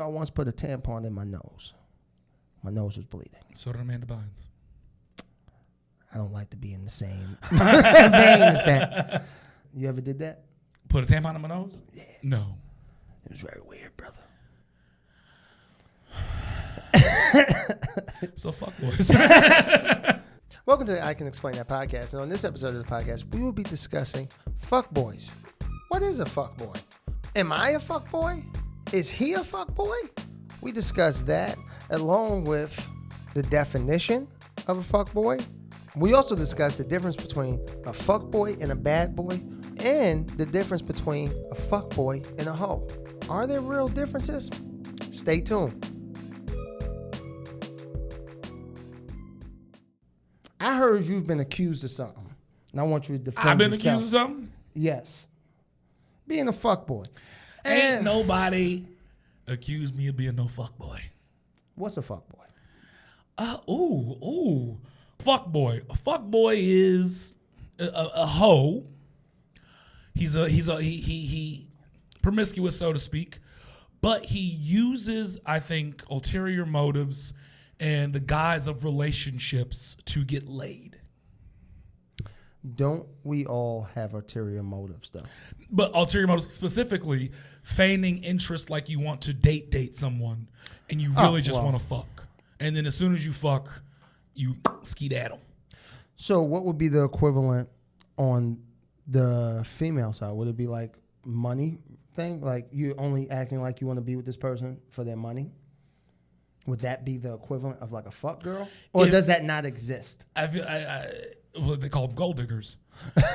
I once put a tampon in my nose. My nose was bleeding. So did Amanda Bynes. I don't like to be in the same vein as that. You ever did that? Put a tampon in my nose? Yeah. No. It was very weird, brother. So fuck boys. Welcome to the I Can Explain That podcast. And on this episode of the podcast, we will be discussing fuckboys. What is a fuckboy? Am I a fuckboy? Is he a fuckboy? We discuss that along with the definition of a fuckboy. We also discuss the difference between a fuckboy and a bad boy and the difference between a fuckboy and a hoe. Are there real differences? Stay tuned. I heard you've been accused of something, and I want you to defend I've been yourself. accused of something? Yes. Being a fuckboy. Ain't nobody accused me of being no fuckboy. What's a fuckboy? Fuckboy. A fuckboy is a hoe. He promiscuous, so to speak, but he uses, I think, ulterior motives and the guise of relationships to get laid. Don't we all have ulterior motives, though? But ulterior motives, specifically, feigning interest like you want to date someone, and you really just want to fuck. And then as soon as you fuck, you skedaddle. So what would be the equivalent on the female side? Would it be like money thing? Like you only acting like you want to be with this person for their money? Would that be the equivalent of like a fuck girl? Or does that not exist? Well, they call them gold diggers.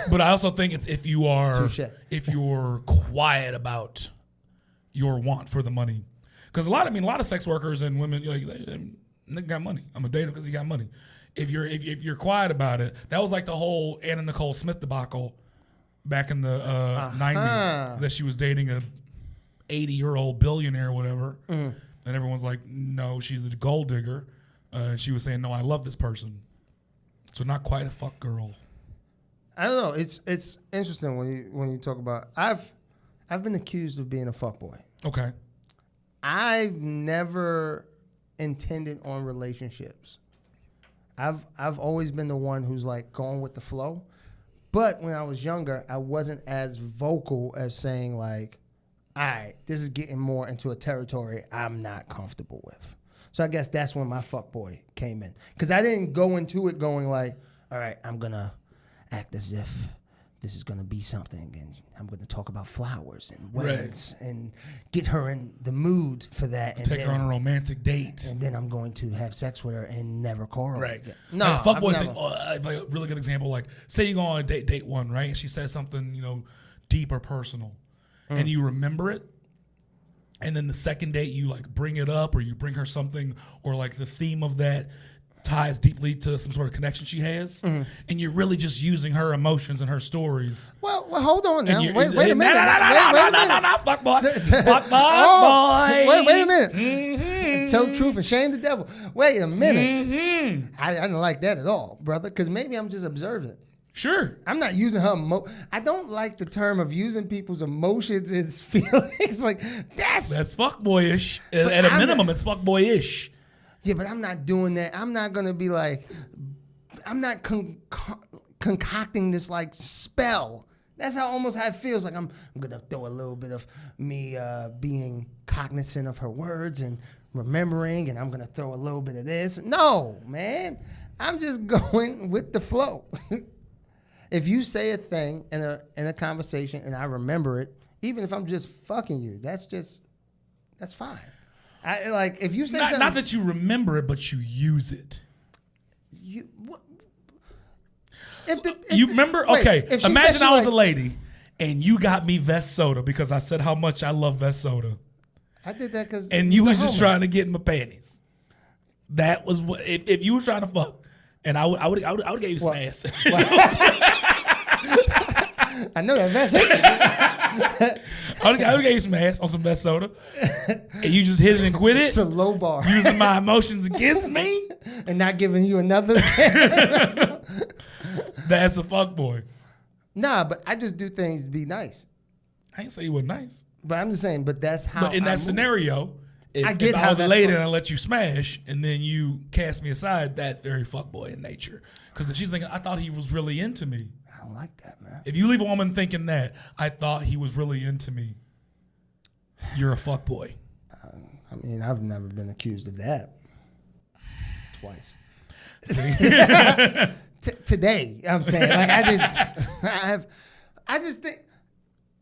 But I also think it's if you're quiet about your want for the money. Because a lot of sex workers and women, they got money. I'm gonna date him because he got money. If you're quiet about it, that was like the whole Anna Nicole Smith debacle back in the 90s, that she was dating a 80-year-old billionaire or whatever. Mm. And everyone's like, no, she's a gold digger. And she was saying, no, I love this person. So not quite a fuck girl. I don't know. It's interesting when you talk about. I've been accused of being a fuckboy. Okay. I've never intended on relationships. I've always been the one who's like going with the flow. But when I was younger, I wasn't as vocal as saying like, all right, this is getting more into a territory I'm not comfortable with. So I guess that's when my fuckboy came in. Because I didn't go into it going like, all right, I'm going to act as if this is going to be something. And I'm going to talk about flowers and weddings and get her in the mood for that. And take her on a romantic date. And then I'm going to have sex with her and never call her again. No, like fuckboy thing, like a really good example. Like, say you go on a date one, right? And she says something, deep or personal. And you remember it, and then the second date you like bring it up, or you bring her something, or like the theme of that ties deeply to some sort of connection she has, and you're really just using her emotions and her stories. Well, hold on now. Wait a minute. No, fuck boy. Fuck boy. Wait a minute. Mm-hmm. Tell the truth and shame the devil. Wait a minute. Mm-hmm. I didn't like that at all, brother, because maybe I'm just observant. Sure. I'm not using her I don't like the term of using people's emotions and feelings. Like, that's fuckboyish. At a minimum, it's fuckboyish. Yeah, but I'm not doing that. I'm not going to be like, I'm not concocting this like spell. That's how it feels. Like I'm going to throw a little bit of me being cognizant of her words and remembering, and I'm going to throw a little bit of this. No, man. I'm just going with the flow. If you say a thing in a conversation and I remember it, even if I'm just fucking you, that's fine. I like if you say something. Not that you remember it, but you use it. You remember? Okay, imagine I was a lady and you got me Vest Soda because I said how much I love Vest Soda. I did that because and you was just trying to get in my panties. That was what if you were trying to fuck, and I would give you some ass. I know that Vest. I would give you some ass on some Vest Soda, and you just hit it and quit it. It's a low bar. Using my emotions against me and not giving you another. That's a fuckboy. Nah, but I just do things to be nice. I ain't say you were nice, but I'm just saying. But that's how. But in that scenario, if I was a lady and I let you smash and then you cast me aside, that's very fuckboy in nature. Because then she's thinking, I thought he was really into me. I don't like that, man. If you leave a woman thinking that, I thought he was really into me, you're a fuckboy. I mean, I've never been accused of that. Twice. Today, I'm saying, like I just think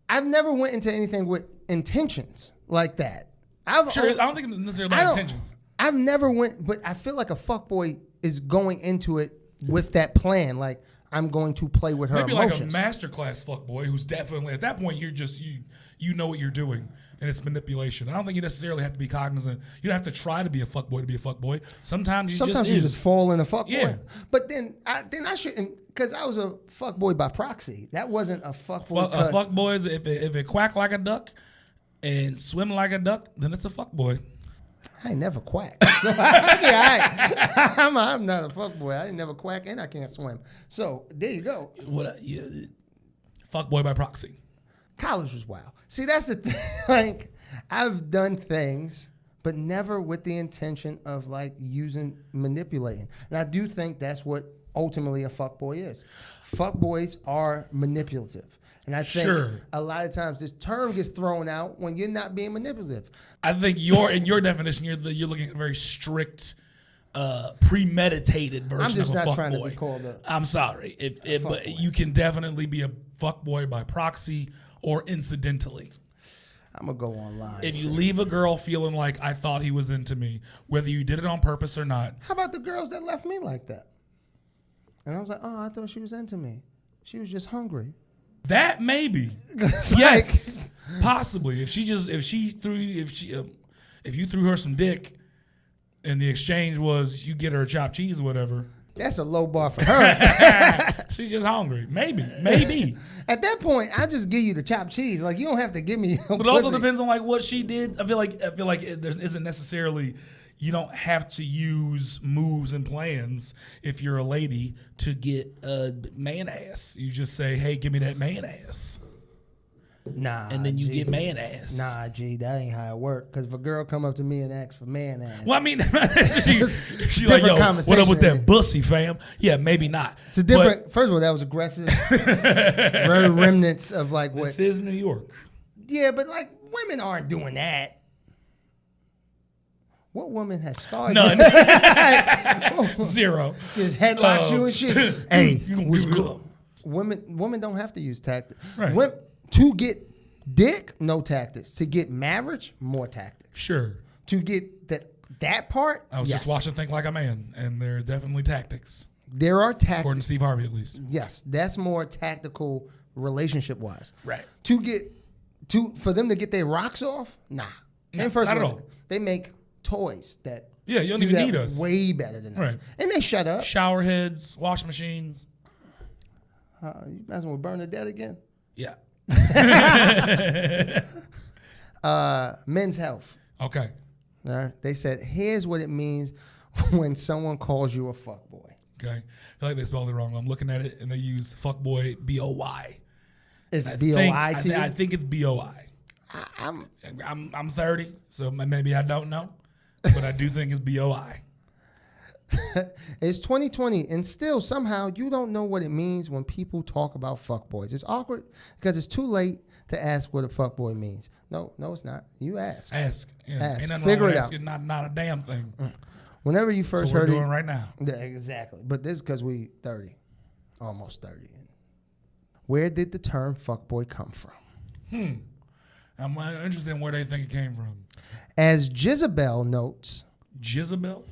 I've never went into anything with intentions like that. I don't think it's necessarily about intentions. I've never went, but I feel like a fuckboy is going into it with that plan. Like, I'm going to play with her emotions. Like a masterclass fuckboy who's definitely, at that point, you're just, you know what you're doing, and it's manipulation. I don't think you necessarily have to be cognizant. You don't have to try to be a fuckboy to be a fuckboy. Sometimes you just fall in a fuckboy. Yeah. But then I shouldn't, because I was a fuckboy by proxy. That wasn't a fuckboy. A fuckboy is if it quack like a duck and swim like a duck, then it's a fuckboy. I ain't never quack. So I'm not a fuckboy. I ain't never quack and I can't swim. So there you go. Fuckboy by proxy. College was wild. See, that's the thing. Like, I've done things, but never with the intention of like manipulating. And I do think that's what ultimately a fuckboy is. Fuckboys are manipulative. And I think a lot of times this term gets thrown out when you're not being manipulative. I think in your definition, you're looking at a very strict, premeditated version of a fuckboy. I'm just not trying to be called I'm sorry. But you can definitely be a fuckboy by proxy or incidentally. I'm going to go online. If you leave a girl feeling like I thought he was into me, whether you did it on purpose or not. How about the girls that left me like that? And I was like, oh, I thought she was into me. She was just hungry. That maybe. Yes. Possibly. If you threw her some dick and the exchange was you get her chopped cheese or whatever. That's a low bar for her. She's just hungry. Maybe. At that point, I just give you the chopped cheese. Like, you don't have to give me. But it also depends on like what she did. I feel like there isn't necessarily. You don't have to use moves and plans if you're a lady to get man ass. You just say, "Hey, give me that man ass." Nah, and then you get man ass. Nah, G, that ain't how it work. Because if a girl come up to me and ask for man ass, well, I mean, she like, yo, what up with that bussy, fam? Yeah, maybe not. It's a different. But, first of all, that was aggressive. Very remnants of like what. This is New York. Yeah, but like women aren't doing that. What woman has started? None. Zero. Just headlock you and shit. Hey, what's good? Women don't have to use tactics. Right. To get dick, no tactics. To get marriage, more tactics. Sure. To get that part, I was just watching Think Like a Man, and there are definitely tactics. There are tactics. According to Steve Harvey, at least. Yes, that's more tactical relationship-wise. Right. For them to get their rocks off, nah. No, and first not of at all, all. they make toys that you don't even need us. Way better than us. And they shut up. Shower heads, wash machines. You messing with Bernadette again? Yeah. Men's Health. Okay. All right. They said, here's what it means when someone calls you a fuckboy. Okay. I feel like they spelled it wrong. I'm looking at it and they use fuckboy B-O-Y. It's B-O-I to you? I think it's B-O-I. I'm 30, so maybe I don't know, but I do think it's B-O-I. It's 2020, and still somehow you don't know what it means when people talk about fuckboys. It's awkward because it's too late to ask what a fuckboy means. No, it's not. You ask. Ask. Yeah. Ask. Ain't nothing Figure wrong it with out. asking, not a damn thing. Whenever you first heard it. That's what we're doing right now. Yeah, exactly. But this is because we 30. Almost 30. Where did the term fuckboy come from? I'm interested in where they think it came from. As Jezebel notes. Jezebel?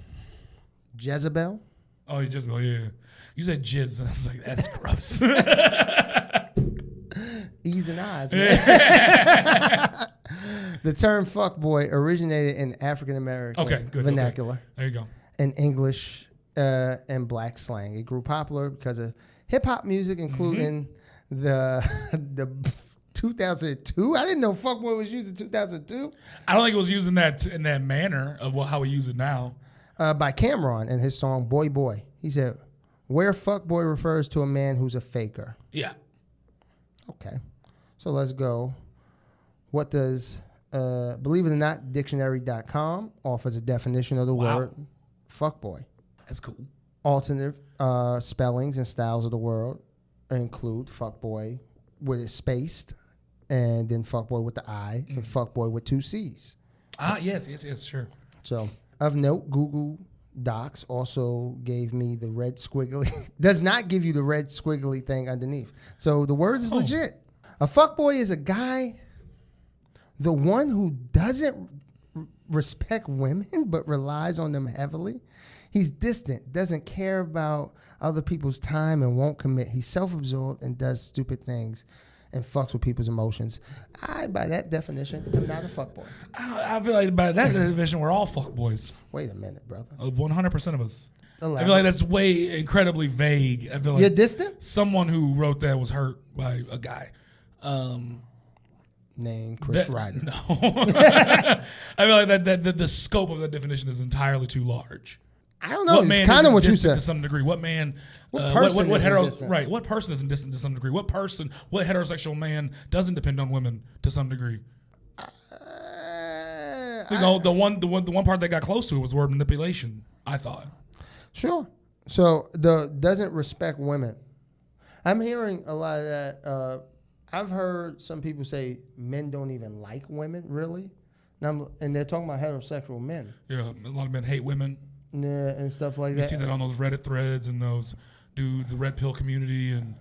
Oh, Jezebel, yeah. You said jizz. I was like, that's gross. E's and I's. Man. The term fuckboy originated in African American vernacular. Okay. There you go. In English and black slang. It grew popular because of hip hop music, including the 2002. I didn't know fuckboy was used in 2002. I don't think it was used in that manner of how we use it now. By Cameron in his song Boy Boy. He said, where fuckboy refers to a man who's a faker. Yeah. Okay. So let's go. What does believe it or not, dictionary.com offers a definition of the word fuckboy. That's cool. Alternative spellings and styles of the word include fuckboy with it spaced, and then fuckboy with the I, and fuckboy with 2 C's. Yes, sure. So, of note, Google Docs also gave me the red squiggly. Does not give you the red squiggly thing underneath. So the word is legit. A fuckboy is a guy, the one who doesn't respect women but relies on them heavily. He's distant, doesn't care about other people's time, and won't commit. He's self-absorbed and does stupid things and fucks with people's emotions. By that definition, am not a fuckboy. I feel like by that definition, we're all fuckboys. Wait a minute, brother. 100% of us. 11. I feel like that's way incredibly vague. I feel like you're distant? Someone who wrote that was hurt by a guy. Named Chris Reiter. No. I feel like that the scope of that definition is entirosly too large. I don't know. It's kind of what you said. To some degree, what man? What person isn't distant to some degree? What heterosexual man doesn't depend on women to some degree? The one part that got close to it was the word manipulation. I thought. Sure. So the doesn't respect women. I'm hearing a lot of that. I've heard some people say men don't even like women, really, and they're talking about heterosexual men. Yeah, a lot of men hate women. Yeah, and stuff like that. You see that on those Reddit threads and those the red pill community and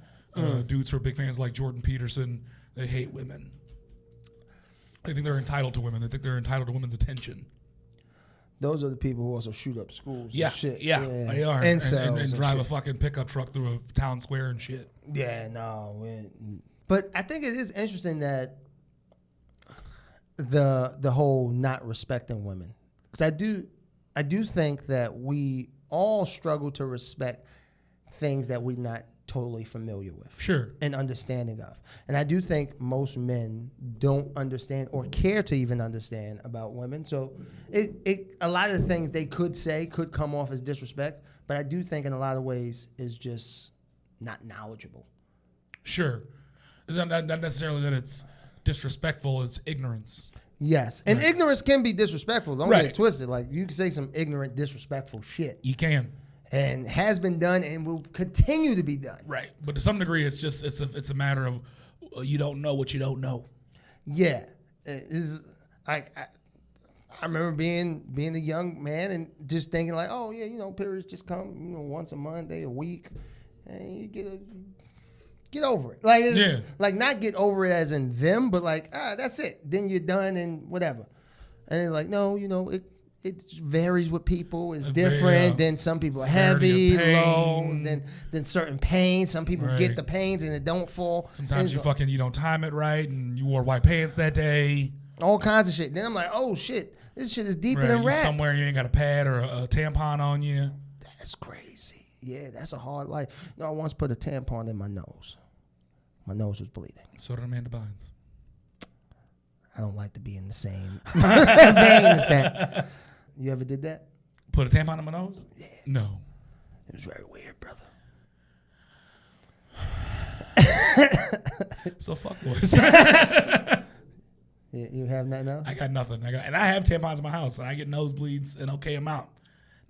dudes who are big fans like Jordan Peterson. They hate women. They think they're entitled to women. They think they're entitled to women's attention. Those are the people who also shoot up schools. Yeah, and shit. Yeah, they are. And drive a fucking pickup truck through a town square and shit. Yeah, no. But I think it is interesting that the whole not respecting women, because I do think that we all struggle to respect things that we're not totally familiar with. Sure. And understanding of. And I do think most men don't understand or care to even understand about women. So a lot of the things they could say could come off as disrespect, but I do think in a lot of ways is just not knowledgeable. Sure. It's not necessarily that it's disrespectful, it's ignorance. Yes. And ignorance can be disrespectful. Don't get it twisted. Like, you can say some ignorant, disrespectful shit. You can. And has been done and will continue to be done. Right. But to some degree, it's just it's a matter of you don't know what you don't know. Yeah. I remember being a young man and just thinking like, oh yeah, periods just come, once a month, a week, and you get over it. Like, like not get over it as in them, but like, that's it. Then you're done and whatever. And it's like, no, it varies with people. It's different. Then some people are heavy, low. Then certain pains. Some people get the pains and it don't fall. Sometimes you don't time it right, and you wore white pants that day. All kinds of shit. Then I'm like, oh shit, this shit is deeper than rap. Somewhere you ain't got a pad or a tampon on you. That's crazy. Yeah, that's a hard life. I once put a tampon in my nose. My nose was bleeding. So did Amanda Bynes. I don't like to be in the same vein as that. You ever did that? Put a tampon in my nose? Yeah. No. It was very weird, brother. So fuck boys. You have nothing else? I got nothing. And I have tampons in my house, and I get nosebleeds an okay amount.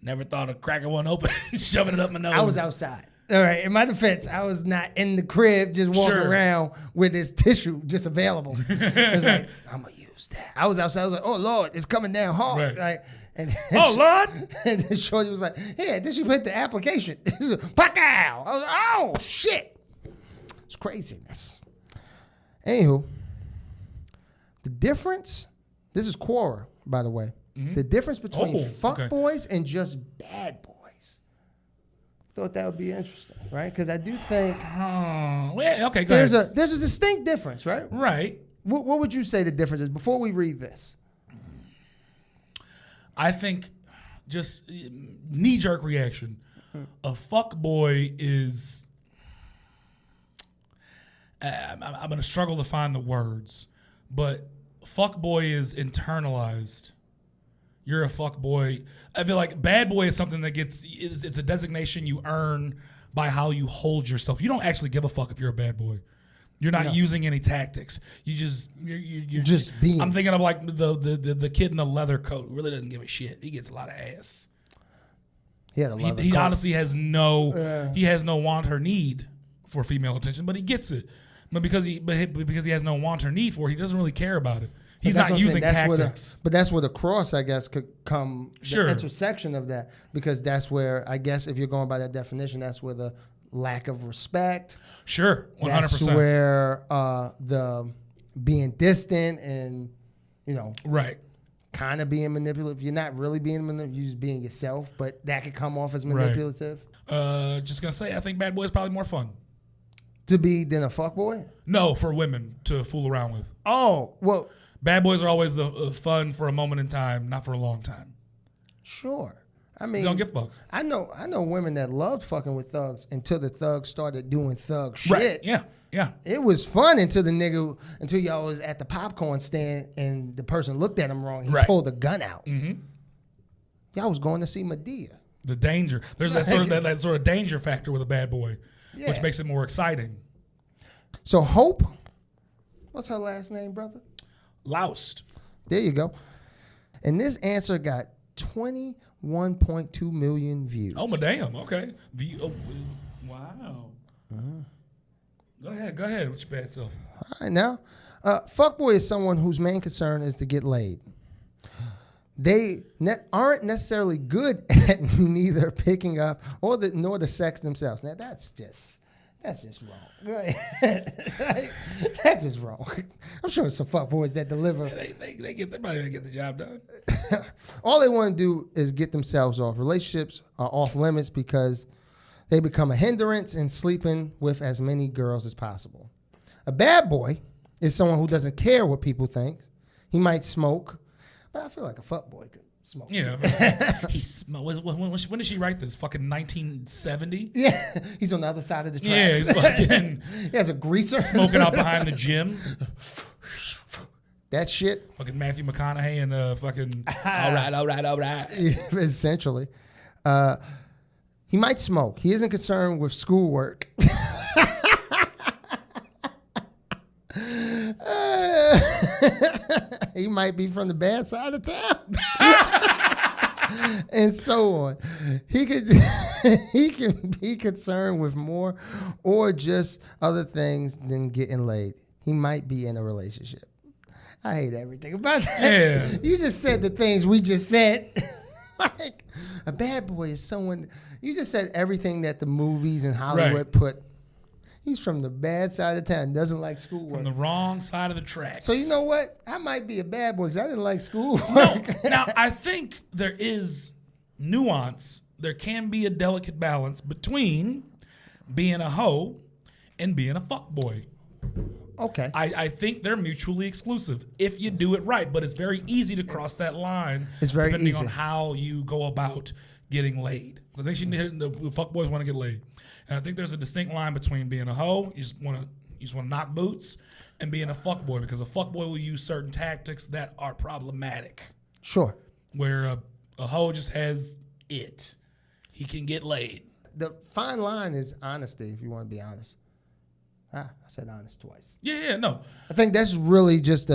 Never thought of cracking one open and shoving it up my nose. I was outside. All right. In my defense, I was not in the crib just walking around with this tissue just available. It was like, I'm going to use that. I was outside. I was like, oh, Lord, it's coming down hard. Right. Oh, Lord. And then Shorty was like, yeah, this you hit the application. Pow! I was like, oh, shit. It's craziness. Anywho, the difference, this is Quora, by the way. Mm-hmm. The difference between fuckboys and just bad boys. Thought that would be interesting, right? Because I do think go there's ahead. There's a distinct difference, right? Right. What would you say the difference is before we read this? I think just knee-jerk reaction. A fuckboy is I'm going to struggle to find the words, but fuckboy is internalized. You're a fuckboy. I feel like bad boy is something that it's a designation you earn by how you hold yourself. You don't actually give a fuck if you're a bad boy. You're not using any tactics. You're just being. I'm thinking of like the kid in the leather coat who really doesn't give a shit. He gets a lot of ass. Yeah, he honestly has no he has no want or need for female attention, but he gets it. But because he has no want or need for it, he doesn't really care about it. He's not using tactics. But that's where the cross, I guess, could come. Sure. The intersection of that, because that's where, I guess, if you're going by that definition, that's where the lack of respect. Sure, 100%. That's where the being distant and, right, kind of being manipulative. You're not really being manipulative. You're just being yourself, but that could come off as manipulative. Right. Just gonna say, I think bad boy is probably more fun to be than a fuckboy. No, for women to fool around with. Oh, well. Bad boys are always the fun for a moment in time, not for a long time. Sure. I mean, don't give a fuck. I know women that loved fucking with thugs until the thugs started doing thug shit. Right. Yeah. It was fun until y'all was at the popcorn stand and the person looked at him wrong. He pulled a gun out. Mm-hmm. Y'all was going to see Medea. The danger. There's that sort of danger factor with a bad boy, which makes it more exciting. So Hope, what's her last name, brother? Loust. There you go. And this answer got 21.2 million views. Oh, my damn. Okay. Wow. Go ahead with your bad self. All right, now, fuckboy is someone whose main concern is to get laid. They aren't necessarily good at neither picking up nor the sex themselves. Now, that's just wrong. That's just wrong. I'm sure some fuckboys that deliver. Yeah, they probably get the job done. All they want to do is get themselves off. Relationships are off limits because they become a hindrance in sleeping with as many girls as possible. A bad boy is someone who doesn't care what people think. He might smoke, but I feel like a fuckboy could smoke. Yeah. He smoked. When did she write this? Fucking 1970? Yeah. He's on the other side of the tracks. Yeah, he's fucking. He has a greaser. Smoking out behind the gym. That shit. Fucking Matthew McConaughey and fucking. All right. Essentially. He might smoke. He isn't concerned with schoolwork. He might be from the bad side of town. And so on. He can be concerned with more or just other things than getting laid. He might be in a relationship. I hate everything about that. Yeah. You just said the things we just said. Like, a bad boy is someone. You just said everything that the movies and Hollywood put. He's from the bad side of town. Doesn't like schoolwork. From the wrong side of the tracks. So you know what? I might be a bad boy because I didn't like schoolwork. No. Now, I think there is nuance. There can be a delicate balance between being a hoe and being a fuckboy. Okay. I think they're mutually exclusive if you do it right, but it's very easy to cross that line. It's very depending easy on how you go about getting laid. So I think the fuckboys want to get laid, and I think there's a distinct line between being a hoe, you just want to knock boots, and being a fuckboy, because a fuckboy will use certain tactics that are problematic. Sure. Where a hoe just has it, he can get laid. The fine line is honesty. If you want to be honest. I said honest twice. Yeah, no. I think that's really just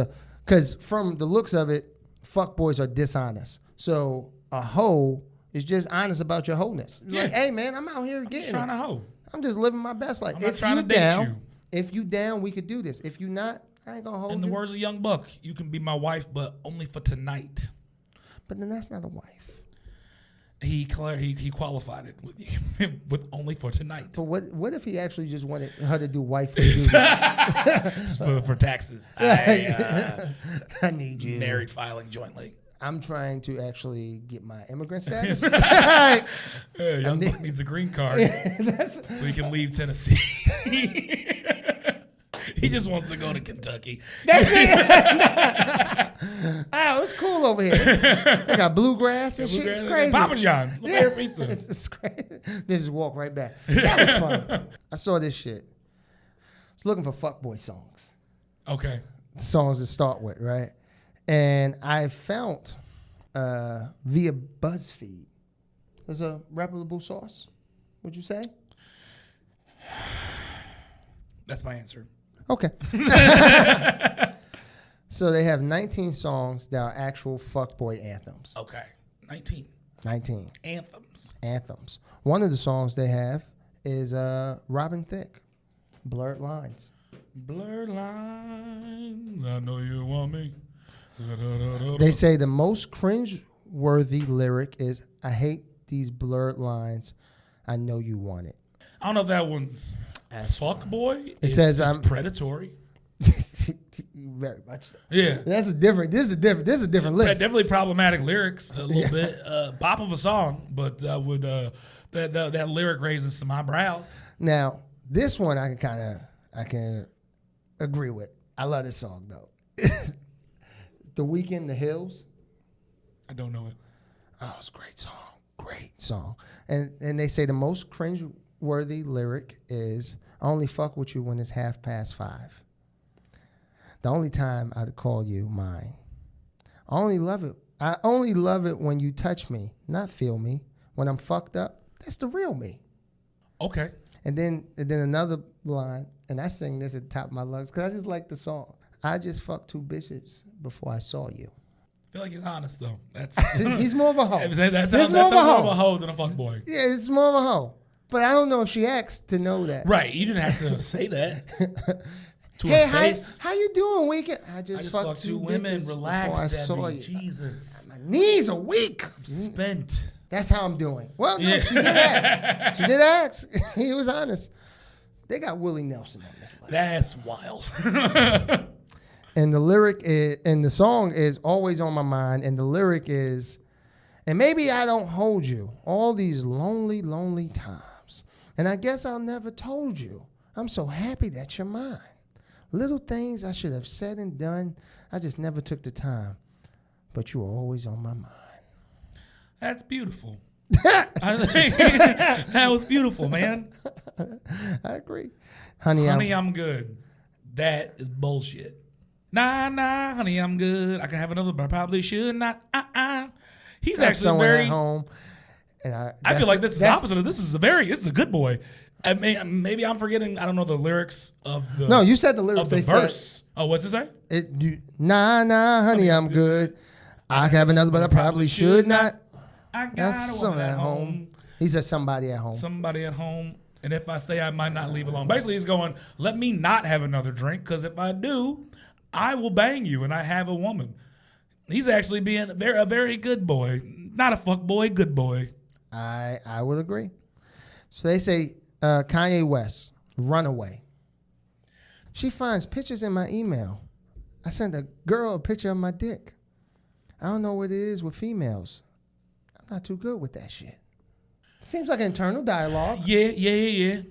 because from the looks of it, fuckboys are dishonest. So a hoe is just honest about your wholeness. Like, hey man, I'm out here getting trying to hoe. I'm just living my best life. I'm not trying to date you. If you down, we could do this. If you not, I ain't gonna hold you. In the words of Young Buck, you can be my wife, but only for tonight. But then that's not a wife. He qualified it with you with only for tonight. But what if he actually just wanted her to do wife duties? for taxes? I need you. Married filing jointly. I'm trying to actually get my immigrant status. Young Buck needs a green card so he can leave Tennessee. He just wants to go to Kentucky. That's it. Oh, it's cool over here. They got bluegrass and shit. It's crazy. Papa John's. Yeah. Pizza. It's crazy. They just walk right back. That was fun. I saw this shit. I was looking for fuckboy songs. Okay. Songs to start with, right? And I found via BuzzFeed. There's a reputable source, would you say? That's my answer. Okay. So they have 19 songs that are actual fuckboy anthems. Okay. 19. 19. Anthems. One of the songs they have is Robin Thicke, Blurred Lines. Blurred lines, I know you want me. They say the most cringe-worthy lyric is, I hate these blurred lines, I know you want it. I don't know if that one's fuckboy. It says it's I'm predatory. Very much so. Yeah. This is a different list. Definitely problematic lyrics a little bit. Pop of a song, but that lyric raises some eyebrows. Now, this one I can agree with. I love this song though. The Weeknd, The Hills. I don't know it. Oh, it's a great song. Great song. And they say the most cringe-worthy lyric is, I only fuck with you when it's 5:30. The only time I'd call you mine. I only love it when you touch me, not feel me. When I'm fucked up, that's the real me. Okay. And then another line, and I sing this at the top of my lungs because I just like the song. I just fucked 2 bitches before I saw you. I feel like he's honest though. That's he's more of a hoe. That's more of a hoe than a fuckboy. Yeah, it's more of a hoe. But I don't know if she asked to know that. Right. You didn't have to say that to hey, her face. How you doing, Weeknd? I just fucked 2 women. Relax, I saw you. Jesus. My knees are weak. Spent. That's how I'm doing. Well, no, she did ask. She did ask. He was honest. They got Willie Nelson on this list. That's wild. And the lyric is, and the song is Always on My Mind. And the lyric is, and maybe I don't hold you all these lonely, lonely times. And I guess I never told you. I'm so happy that you're mine. Little things I should have said and done. I just never took the time. But you were always on my mind. That's beautiful. I think that was beautiful, man. I agree. Honey, I'm good. That is bullshit. Nah, honey, I'm good. I can have another, but I probably should not. He's actually very. At home, and I feel like this is the opposite of this. Is a good boy. I mean, maybe I'm forgetting. I don't know the lyrics of the. No, you said the lyrics. Of the verse. Oh, what's it say? Nah, honey, I'm good. I can have another, but I probably should not. I got someone at home. He said somebody at home. Somebody at home. And if I say I might not leave alone. Basically, he's going, let me not have another drink, because if I do, I will bang you, and I have a woman. He's actually being a very good boy. Not a fuck boy, good boy. I would agree. So they say Kanye West, Runaway. She finds pictures in my email. I sent a girl a picture of my dick. I don't know what it is with females. I'm not too good with that shit. Seems like an internal dialogue. Yeah.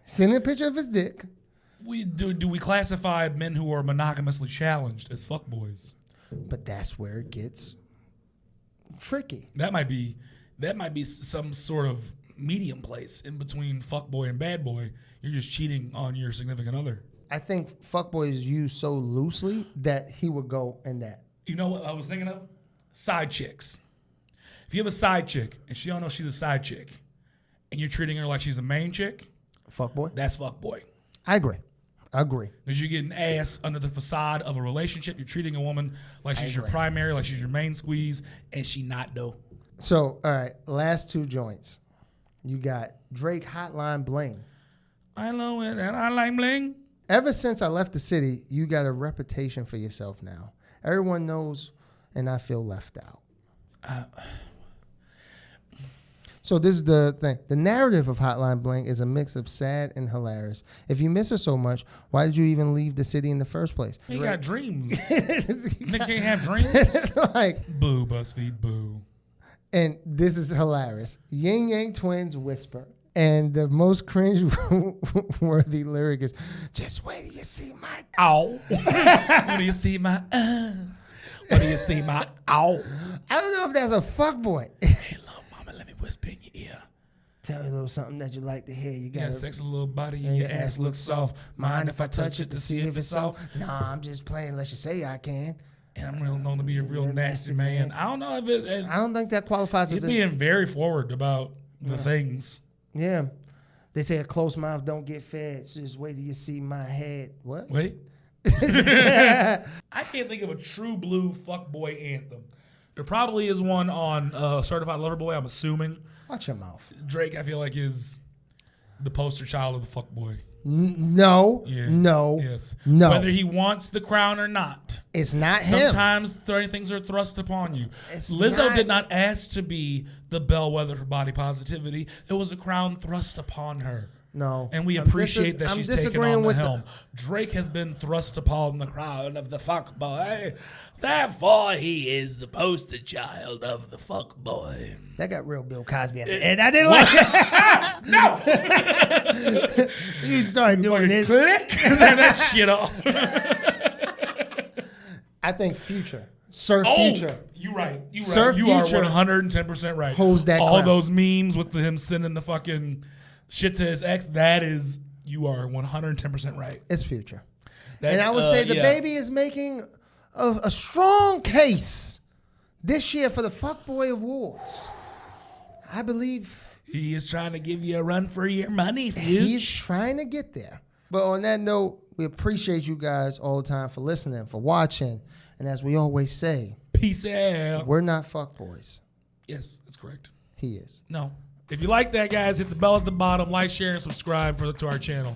Sending a picture of his dick. Do we classify men who are monogamously challenged as fuckboys? But that's where it gets tricky. That might be some sort of medium place in between fuckboy and bad boy. You're just cheating on your significant other. I think fuckboy is used so loosely that he would go in that. You know what I was thinking of? Side chicks. If you have a side chick and she don't know she's a side chick, and you're treating her like she's a main chick, fuckboy. That's fuckboy. I agree. Because you're getting ass under the facade of a relationship. You're treating a woman like she's your primary, like she's your main squeeze, and she not though. So, all right, last 2 joints. You got Drake, Hotline Bling. I know it, and I like bling. Ever since I left the city, you got a reputation for yourself now. Everyone knows, and I feel left out. So this is the thing. The narrative of Hotline Bling is a mix of sad and hilarious. If you miss her so much, why did you even leave the city in the first place? He got dreams. Nick can't have dreams. Like, boo, BuzzFeed, boo. And this is hilarious. Yin Yang Twins whisper. And the most cringe-worthy lyric is, just wait till you see my ow. When do you see my when do you see my ow? I don't know if that's a fuckboy. Hey, little mama, let me whisper in your ear. Tell you a little something that you like to hear. You got a sexy little body and your ass looks soft. Mind if I touch it to see if it's soft? Nah, I'm just playing unless you say I can. And I'm real known to be a real nasty man. I don't know if it... I don't think that qualifies as... He's being very forward about the things. Yeah. They say a closed mouth don't get fed. So just wait till you see my head. What? Wait. I can't think of a true blue fuckboy anthem. There probably is one on Certified Lover Boy, I'm assuming. Watch your mouth. Drake, I feel like, is the poster child of the fuckboy. No. Yeah. No. Yes. No. Whether he wants the crown or not. It's not him. Sometimes things are thrust upon you. It's Lizzo not. did not ask to be the bellwether for body positivity. It was a crown thrust upon her. No. And we appreciate that she's taken on the with helm. Drake has been thrust upon the crown of the fuckboy. Therefore, he is the poster child of the fuckboy. That got real Bill Cosby at the end. I didn't like it. No. You started doing this. Click. Turn that shit off. I think Future. Surf Future. You right. You right. Surf You are Future 110% right. holds that All crown. those memes with him sending the fucking shit to his ex, that is, you are 110% right. It's Future. That, And I would say the baby is making a strong case this year for the Fuckboy Awards. I believe he is trying to give you a run for your money, Fuge. he's trying to get there. But on that note, we appreciate you guys all the time for listening, for watching. And as we always say, peace out. We're not fuckboys. Yes, that's correct. He is. No. If you like that, guys, hit the bell at the bottom, like, share, and subscribe to our channel.